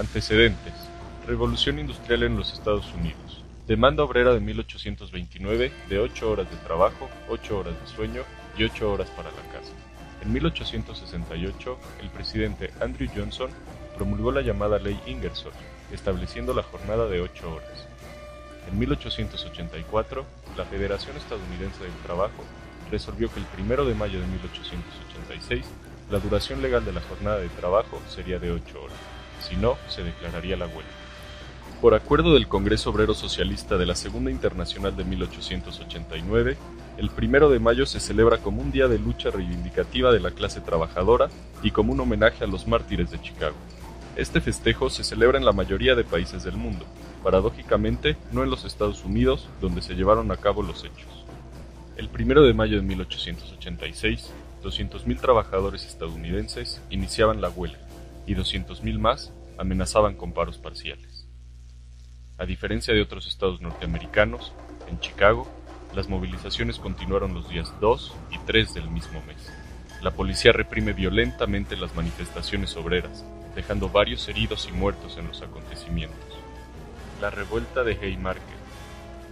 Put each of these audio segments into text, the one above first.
Antecedentes: Revolución industrial en los Estados Unidos. Demanda obrera de 1829 de 8 horas de trabajo, 8 horas de sueño y 8 horas para la casa. En 1868, el presidente Andrew Johnson promulgó la llamada Ley Ingersoll, estableciendo la jornada de 8 horas. En 1884, la Federación Estadounidense del Trabajo resolvió que el 1 de mayo de 1886, la duración legal de la jornada de trabajo sería de 8 horas, si no, se declararía la huelga. Por acuerdo del Congreso Obrero Socialista de la Segunda Internacional de 1889, el 1 de mayo se celebra como un día de lucha reivindicativa de la clase trabajadora y como un homenaje a los mártires de Chicago. Este festejo se celebra en la mayoría de países del mundo, paradójicamente no en los Estados Unidos, donde se llevaron a cabo los hechos. El 1 de mayo de 1886, 200.000 trabajadores estadounidenses iniciaban la huelga y 200.000 más amenazaban con paros parciales. A diferencia de otros estados norteamericanos, en Chicago, las movilizaciones continuaron los días 2 y 3 del mismo mes. La policía reprime violentamente las manifestaciones obreras, dejando varios heridos y muertos en los acontecimientos. La revuelta de Haymarket.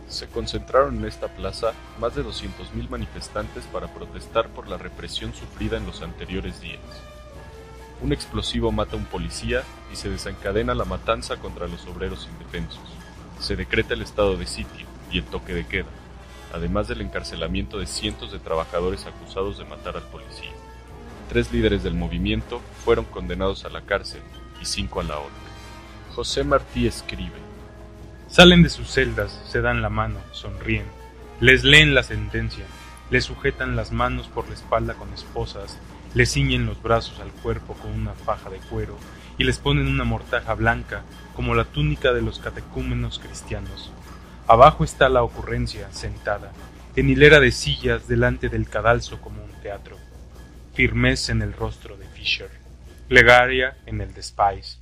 Se concentraron en esta plaza más de 200.000 manifestantes para protestar por la represión sufrida en los anteriores días. Un explosivo mata a un policía y se desencadena la matanza contra los obreros indefensos. Se decreta el estado de sitio y el toque de queda, además del encarcelamiento de cientos de trabajadores acusados de matar al policía. 3 líderes del movimiento fueron condenados a la cárcel y 5 a la horca. José Martí escribe: Salen de sus celdas, se dan la mano, sonríen, les leen la sentencia, les sujetan las manos por la espalda con esposas, les ciñen los brazos al cuerpo con una faja de cuero y les ponen una mortaja blanca como la túnica de los catecúmenos cristianos. Abajo está la ocurrencia, sentada, en hilera de sillas delante del cadalso como un teatro. Firmeza en el rostro de Fisher, plegaria en el de Spice,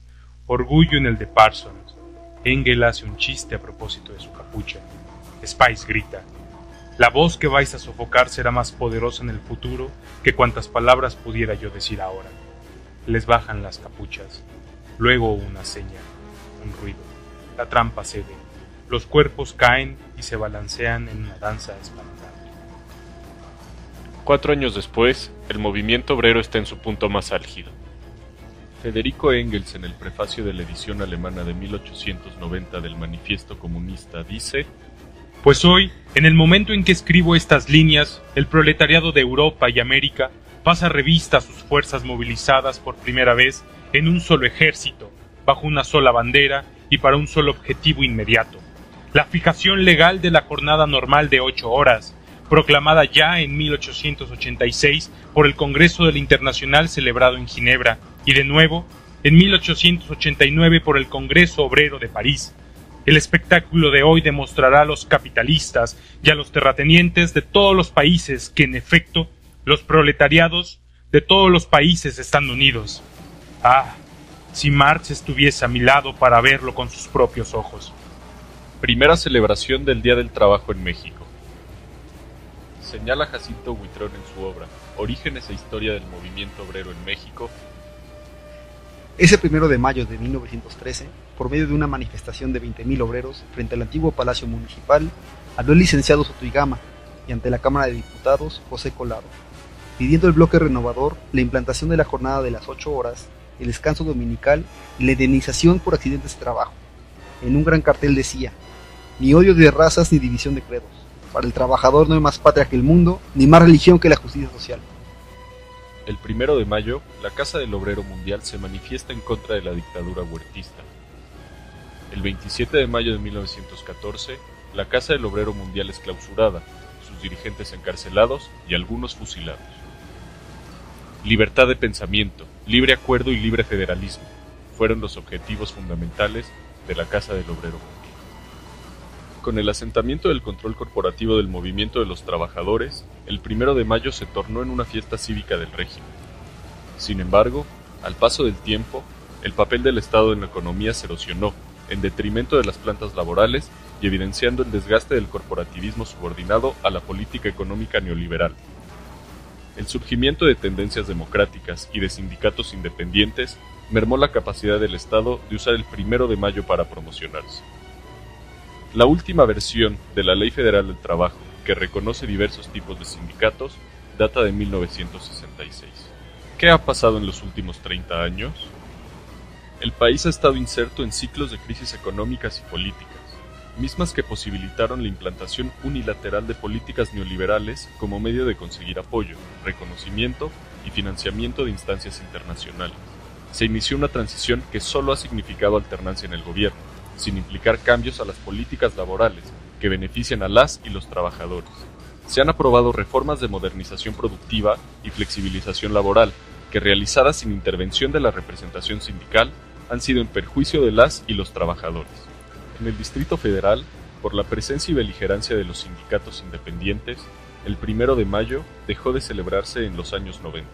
orgullo en el de Parsons. Engel hace un chiste a propósito de su capucha. Spice grita: la voz que vais a sofocar será más poderosa en el futuro que cuantas palabras pudiera yo decir ahora. Les bajan las capuchas. Luego una seña, un ruido. La trampa cede. Los cuerpos caen y se balancean en una danza espantada. 4 años después, el movimiento obrero está en su punto más álgido. Federico Engels, en el prefacio de la edición alemana de 1890 del Manifiesto Comunista, dice: Pues hoy, en el momento en que escribo estas líneas, el proletariado de Europa y América pasa revista a sus fuerzas movilizadas por primera vez en un solo ejército, bajo una sola bandera y para un solo objetivo inmediato: la fijación legal de la jornada normal de 8 horas, proclamada ya en 1886 por el Congreso del Internacional celebrado en Ginebra, y de nuevo en 1889 por el Congreso Obrero de París. El espectáculo de hoy demostrará a los capitalistas y a los terratenientes de todos los países que, en efecto, los proletariados de todos los países están unidos. Ah, si Marx estuviese a mi lado para verlo con sus propios ojos. Primera celebración del Día del Trabajo en México. Señala Jacinto Huitrón en su obra Orígenes e Historia del Movimiento Obrero en México: Ese 1 de mayo de 1913, por medio de una manifestación de 20.000 obreros frente al antiguo Palacio Municipal, habló el licenciado Sotoygama y ante la Cámara de Diputados José Colado, pidiendo el bloque renovador la implantación de la jornada de las 8 horas, el descanso dominical y la indemnización por accidentes de trabajo. En un gran cartel decía: ni odio de razas ni división de credos. Para el trabajador no hay más patria que el mundo, ni más religión que la justicia social. El 1 de mayo, la Casa del Obrero Mundial se manifiesta en contra de la dictadura huertista. El 27 de mayo de 1914, la Casa del Obrero Mundial es clausurada, sus dirigentes encarcelados y algunos fusilados. Libertad de pensamiento, libre acuerdo y libre federalismo fueron los objetivos fundamentales de la Casa del Obrero Mundial. Con el asentamiento del control corporativo del movimiento de los trabajadores, el 1 de mayo se tornó en una fiesta cívica del régimen. Sin embargo, al paso del tiempo, el papel del Estado en la economía se erosionó, en detrimento de las plantas laborales y evidenciando el desgaste del corporativismo subordinado a la política económica neoliberal. El surgimiento de tendencias democráticas y de sindicatos independientes mermó la capacidad del Estado de usar el 1 de mayo para promocionarse. La última versión de la Ley Federal del Trabajo, que reconoce diversos tipos de sindicatos, data de 1966. ¿Qué ha pasado en los últimos 30 años? El país ha estado inserto en ciclos de crisis económicas y políticas, mismas que posibilitaron la implantación unilateral de políticas neoliberales como medio de conseguir apoyo, reconocimiento y financiamiento de instancias internacionales. Se inició una transición que solo ha significado alternancia en el gobierno, sin implicar cambios a las políticas laborales que benefician a las y los trabajadores. Se han aprobado reformas de modernización productiva y flexibilización laboral, que realizadas sin intervención de la representación sindical, han sido en perjuicio de las y los trabajadores. En el Distrito Federal, por la presencia y beligerancia de los sindicatos independientes, el 1 de mayo dejó de celebrarse en los años 90.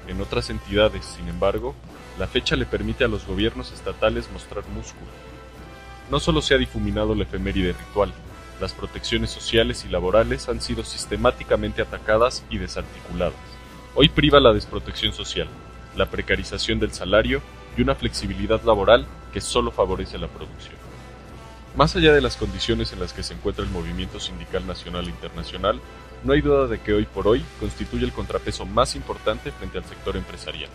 En otras entidades, sin embargo, la fecha le permite a los gobiernos estatales mostrar músculo. No solo se ha difuminado la efeméride ritual, las protecciones sociales y laborales han sido sistemáticamente atacadas y desarticuladas. Hoy priva la desprotección social, la precarización del salario y una flexibilidad laboral que solo favorece la producción. Más allá de las condiciones en las que se encuentra el movimiento sindical nacional e internacional, no hay duda de que hoy por hoy constituye el contrapeso más importante frente al sector empresarial.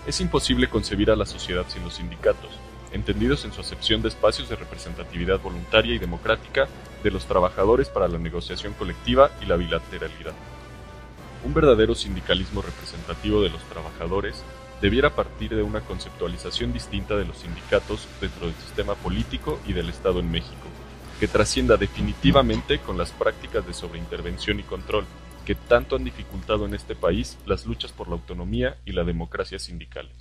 Es imposible concebir a la sociedad sin los sindicatos, entendidos en su acepción de espacios de representatividad voluntaria y democrática de los trabajadores para la negociación colectiva y la bilateralidad. Un verdadero sindicalismo representativo de los trabajadores debiera partir de una conceptualización distinta de los sindicatos dentro del sistema político y del Estado en México, que trascienda definitivamente con las prácticas de sobreintervención y control que tanto han dificultado en este país las luchas por la autonomía y la democracia sindicales.